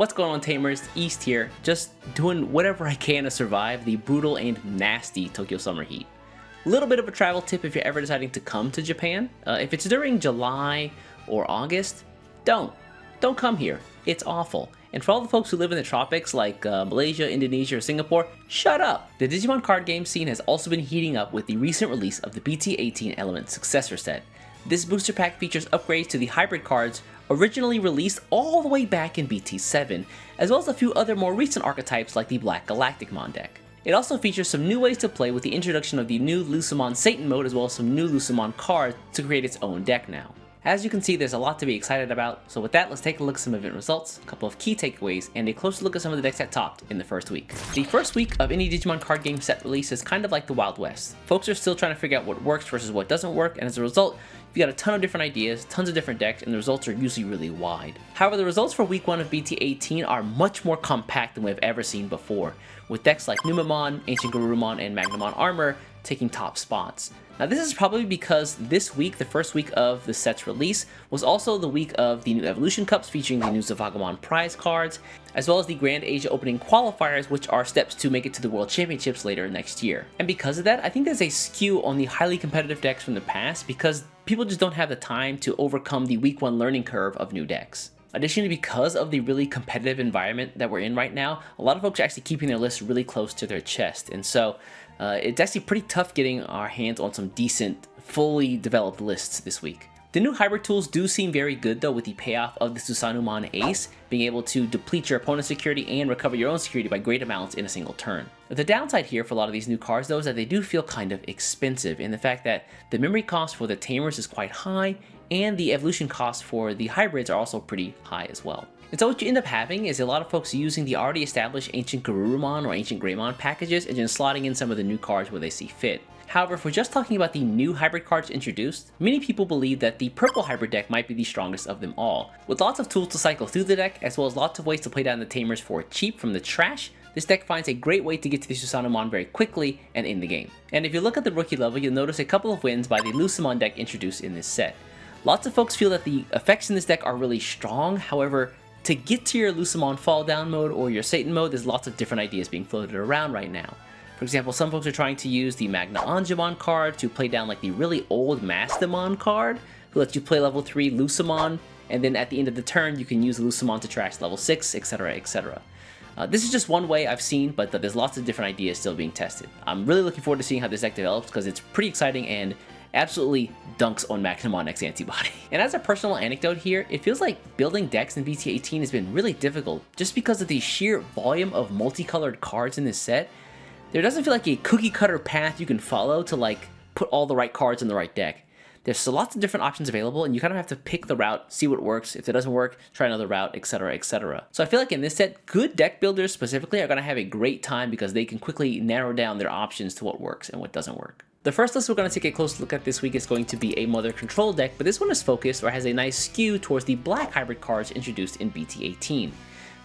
What's going on, Tamers? East here, just doing whatever I can to survive the brutal and nasty Tokyo summer heat. A little bit of a travel tip if you're ever deciding to come to Japan. If it's during July or August, don't come here. It's awful. And for all the folks who live in the tropics like Malaysia, Indonesia, or Singapore, shut up! The Digimon card game scene has also been heating up with the recent release of the BT18 Element Successor set. This booster pack features upgrades to the hybrid cards originally released all the way back in BT7, as well as a few other more recent archetypes like the Black Galacticmon deck. It also features some new ways to play with the introduction of the new Lucemon Satan mode, as well as some new Lucemon cards to create its own deck now. As you can see, there's a lot to be excited about, so with that, let's take a look at some event results, a couple of key takeaways, and a closer look at some of the decks that topped in the first week. The first week of any Digimon card game set release is kind of like the Wild West. Folks are still trying to figure out what works versus what doesn't work, and as a result, you've got a ton of different ideas, tons of different decks, and the results are usually really wide. However, the results for week 1 of BT18 are much more compact than we've ever seen before, with decks like Lucemon, Ancient Garurumon, and Magnamon Armor taking top spots. Now this is probably because this week, the first week of the set's release, was also the week of the new Evolution Cups featuring the new Zavagamon prize cards, as well as the Grand Asia opening qualifiers, which are steps to make it to the World Championships later next year. And because of that, I think there's a skew on the highly competitive decks from the past because people just don't have the time to overcome the week 1 learning curve of new decks. Additionally, because of the really competitive environment that we're in right now, a lot of folks are actually keeping their lists really close to their chest, and so it's actually pretty tough getting our hands on some decent, fully developed lists this week. The new hybrid tools do seem very good though, with the payoff of the Susanumon Ace, being able to deplete your opponent's security and recover your own security by great amounts in a single turn. The downside here for a lot of these new cards though is that they do feel kind of expensive, in the fact that the memory cost for the Tamers is quite high, and the evolution costs for the hybrids are also pretty high as well. And so what you end up having is a lot of folks using the already established Ancient Garurumon or Ancient Greymon packages and just slotting in some of the new cards where they see fit. However, if we're just talking about the new hybrid cards introduced, many people believe that the purple hybrid deck might be the strongest of them all. With lots of tools to cycle through the deck, as well as lots of ways to play down the Tamers for cheap from the trash, this deck finds a great way to get to the Susanumon very quickly and in the game. And if you look at the rookie level, you'll notice a couple of wins by the Lucemon deck introduced in this set. Lots of folks feel that the effects in this deck are really strong, however, to get to your Lucemon fall down mode or your Satan mode, there's lots of different ideas being floated around right now. For example, some folks are trying to use the Magna Angemon card to play down like the really old Mastamon card, who lets you play level 3 Lucemon, and then at the end of the turn you can use Lucemon to trash level 6, etc, etc. This is just one way I've seen, but there's lots of different ideas still being tested. I'm really looking forward to seeing how this deck develops because it's pretty exciting and absolutely dunks on Magnamon X Antibody. And as a personal anecdote here, it feels like building decks in BT18 has been really difficult just because of the sheer volume of multicolored cards in this set. There doesn't feel like a cookie cutter path you can follow to like put all the right cards in the right deck. There's so lots of different options available and you kind of have to pick the route, see what works. If it doesn't work, try another route, etc, etc. So I feel like in this set, good deck builders specifically are going to have a great time because they can quickly narrow down their options to what works and what doesn't work. The first list we're going to take a close look at this week is going to be a Mother Control deck, but this one is focused or has a nice skew towards the black hybrid cards introduced in BT18.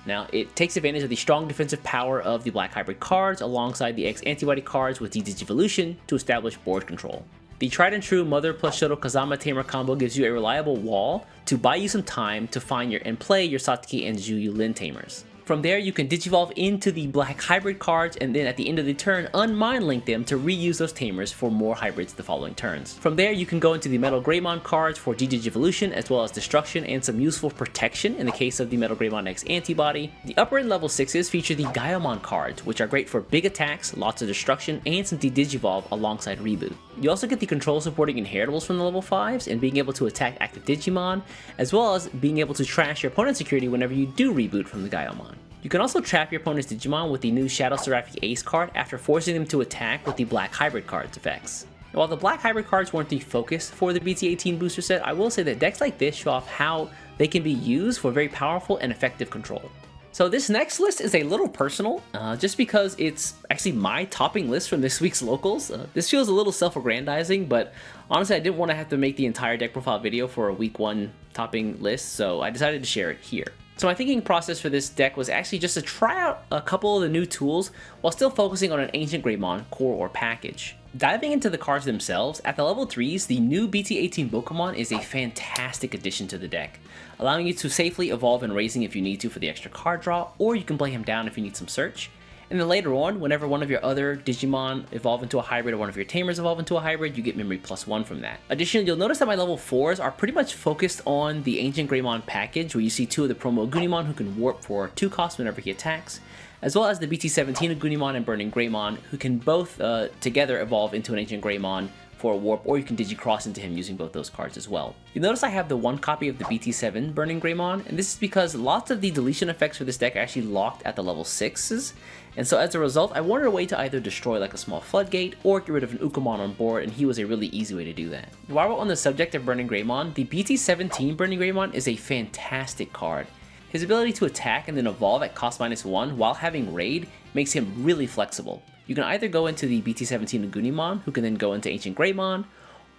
Now, it takes advantage of the strong defensive power of the black hybrid cards alongside the X Antibody cards with the Digivolution to establish board control. The tried and true Mother plus Shoto Kazama Tamer combo gives you a reliable wall to buy you some time to find and play your Satsuki and Juyu Lin Tamers. From there, you can Digivolve into the black hybrid cards and then at the end of the turn, unmind link them to reuse those Tamers for more hybrids the following turns. From there, you can go into the Metal Greymon cards for Digivolution as well as destruction and some useful protection in the case of the Metal Greymon X Antibody. The upper end level 6s feature the Gaiamon cards, which are great for big attacks, lots of destruction, and some Digivolve alongside Reboot. You also get the control supporting inheritables from the level 5s and being able to attack active Digimon, as well as being able to trash your opponent's security whenever you do reboot from the Gaiamon. You can also trap your opponent's Digimon with the new Shadow Seraphi Ace card after forcing them to attack with the black hybrid cards effects. While the black hybrid cards weren't the focus for the BT18 booster set, I will say that decks like this show off how they can be used for very powerful and effective control. So this next list is a little personal, just because it's actually my topping list from this week's locals. This feels a little self-aggrandizing, but honestly I didn't want to have to make the entire deck profile video for a week 1 topping list, so I decided to share it here. So my thinking process for this deck was actually just to try out a couple of the new tools while still focusing on an Ancient Greymon core or package. Diving into the cards themselves, at the level 3s, the new BT18 Pokemon is a fantastic addition to the deck, allowing you to safely evolve and raising if you need to for the extra card draw, or you can play him down if you need some search. And then later on, whenever one of your other Digimon evolve into a hybrid or one of your Tamers evolve into a hybrid, you get memory +1 from that. Additionally, you'll notice that my level 4s are pretty much focused on the Ancient Greymon package, where you see 2 of the promo Agunimon who can warp for 2 costs whenever he attacks, as well as the BT17 Agunimon and Burning Greymon, who can both together evolve into an Ancient Greymon for a warp, or you can Digicross into him using both those cards as well. You'll notice I have the 1 copy of the BT7 Burning Greymon, and this is because lots of the deletion effects for this deck are actually locked at the level 6s, and so as a result, I wanted a way to either destroy like a small Floodgate or get rid of an Ukamon on board, and he was a really easy way to do that. While we're on the subject of Burning Greymon, the BT17 Burning Greymon is a fantastic card. His ability to attack and then evolve at cost -1 while having raid makes him really flexible. You can either go into the BT17 Agunimon, who can then go into Ancient Greymon,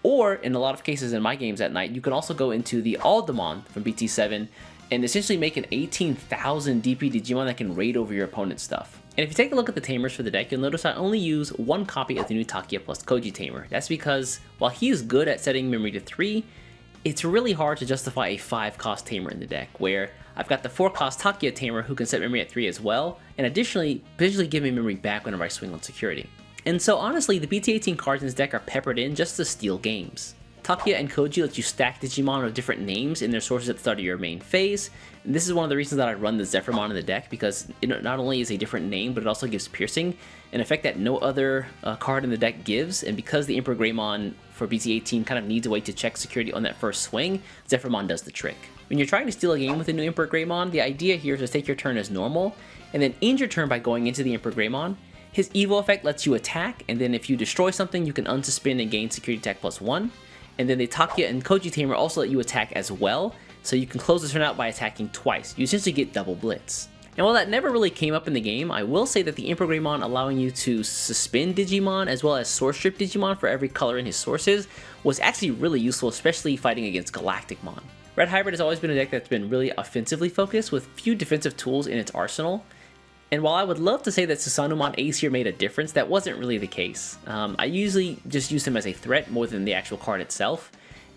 or in a lot of cases in my games at night, you can also go into the Aldemon from BT7 and essentially make an 18,000 DP Digimon that can raid over your opponent's stuff. And if you take a look at the Tamers for the deck, you'll notice I only use 1 copy of the new Takia plus Koji Tamer. That's because while he is good at setting memory to 3, it's really hard to justify a 5-cost Tamer in the deck, where I've got the 4-cost Takia Tamer who can set memory at 3 as well, and additionally, visually give me memory back whenever I swing on security. And so honestly, the BT18 cards in this deck are peppered in just to steal games. Takia and Koji let you stack Digimon with different names in their sources at the start of your main phase, and this is one of the reasons that I run the Zephyrmon in the deck, because it not only is a different name, but it also gives piercing, an effect that no other card in the deck gives, and because the Emperor Greymon for BT18 kind of needs a way to check security on that first swing, Zephyrmon does the trick. When you're trying to steal a game with a new Emperor Greymon, the idea here is to take your turn as normal, and then end your turn by going into the Emperor Greymon. His Evo effect lets you attack, and then if you destroy something, you can unsuspend and gain security attack +1. And then the Takia and Koji Tamer also let you attack as well, so you can close the turn out by attacking twice. You essentially get double blitz. And while that never really came up in the game, I will say that the Emperor Greymon allowing you to suspend Digimon as well as source strip Digimon for every color in his sources was actually really useful, especially fighting against Galacticmon. Red Hybrid has always been a deck that's been really offensively focused with few defensive tools in its arsenal. And while I would love to say that Susanumon Ace here made a difference, that wasn't really the case. I usually just use him as a threat more than the actual card itself.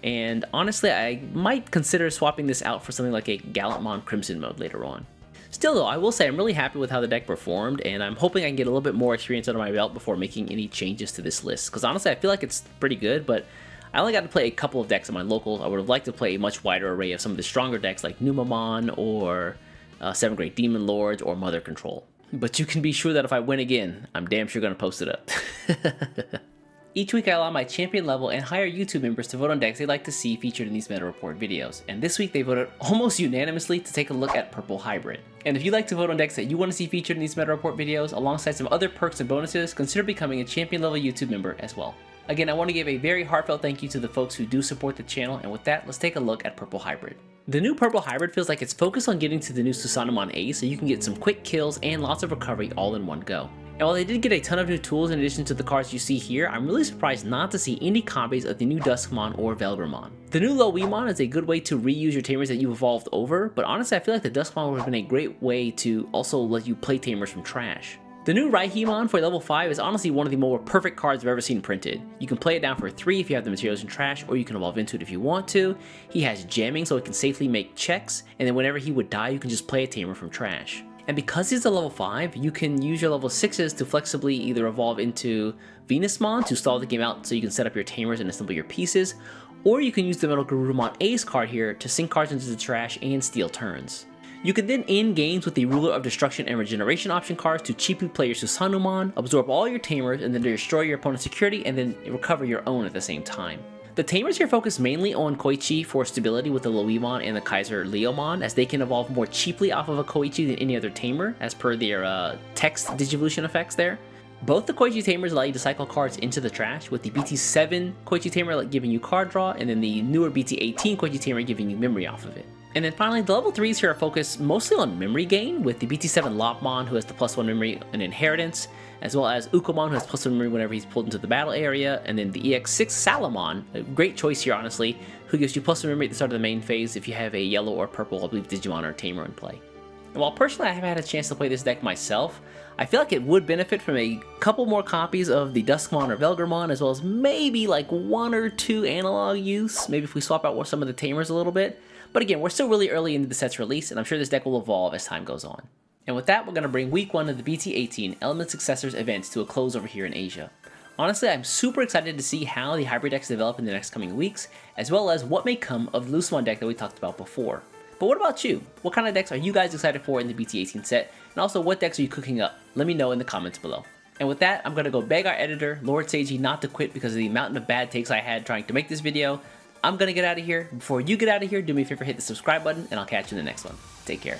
And honestly, I might consider swapping this out for something like a Gallantmon Crimson mode later on. Still though, I will say I'm really happy with how the deck performed, and I'm hoping I can get a little bit more experience under my belt before making any changes to this list. Because honestly, I feel like it's pretty good, but I only got to play a couple of decks in my locals. I would have liked to play a much wider array of some of the stronger decks like Numamon or 7 Great Demon Lords or Mother Control. But you can be sure that if I win again, I'm damn sure going to post it up. Each week I allow my champion level and higher YouTube members to vote on decks they'd like to see featured in these meta report videos, and this week they voted almost unanimously to take a look at Purple Hybrid. And if you'd like to vote on decks that you want to see featured in these meta report videos alongside some other perks and bonuses, consider becoming a champion level YouTube member as well. Again, I want to give a very heartfelt thank you to the folks who do support the channel, and with that, let's take a look at Purple Hybrid. The new Purple Hybrid feels like it's focused on getting to the new Susanumon Ace so you can get some quick kills and lots of recovery all in one go. And while they did get a ton of new tools in addition to the cards you see here, I'm really surprised not to see any copies of the new Duskmon or Velgramon. The new Loemon is a good way to reuse your Tamers that you've evolved over, but honestly I feel like the Duskmon would have been a great way to also let you play Tamers from trash. The new Raihimon for level 5 is honestly one of the more perfect cards I've ever seen printed. You can play it down for 3 if you have the materials in trash, or you can evolve into it if you want to. He has jamming so it can safely make checks, and then whenever he would die you can just play a Tamer from trash. And because he's a level 5, you can use your level 6s to flexibly either evolve into Venusmon to stall the game out so you can set up your Tamers and assemble your pieces, or you can use the Metal Garurumon Ace card here to sink cards into the trash and steal turns. You can then end games with the Ruler of Destruction and Regeneration option cards to cheaply play your Susanumon, absorb all your Tamers, and then destroy your opponent's security and then recover your own at the same time. The Tamers here focus mainly on Koichi for stability with the Loemon and the Kaiser Leomon, as they can evolve more cheaply off of a Koichi than any other Tamer, as per their text digivolution effects there. Both the Koichi Tamers allow you to cycle cards into the trash, with the BT7 Koichi Tamer giving you card draw, and then the newer BT18 Koichi Tamer giving you memory off of it. And then finally, the level 3s here are focused mostly on memory gain, with the BT7 Lopmon, who has the +1 memory and inheritance, as well as Ukamon, who has +1 memory whenever he's pulled into the battle area, and then the EX6 Salamon, a great choice here honestly, who gives you +1 memory at the start of the main phase if you have a yellow or purple, I believe, Digimon or Tamer in play. And while personally I haven't had a chance to play this deck myself, I feel like it would benefit from a couple more copies of the Duskmon or Velgramon, as well as maybe like 1 or 2 analog use, maybe if we swap out some of the tamers a little bit. But again, we're still really early into the set's release, and I'm sure this deck will evolve as time goes on. And with that, we're going to bring week 1 of the BT18 Element Successors events to a close over here in Asia. Honestly, I'm super excited to see how the hybrid decks develop in the next coming weeks, as well as what may come of the Lucemon deck that we talked about before. But what about you? What kind of decks are you guys excited for in the BT18 set? And also, what decks are you cooking up? Let me know in the comments below. And with that, I'm going to go beg our editor, Lord Seiji, not to quit because of the mountain of bad takes I had trying to make this video. I'm going to get out of here. Before you get out of here, do me a favor, hit the subscribe button, and I'll catch you in the next one. Take care.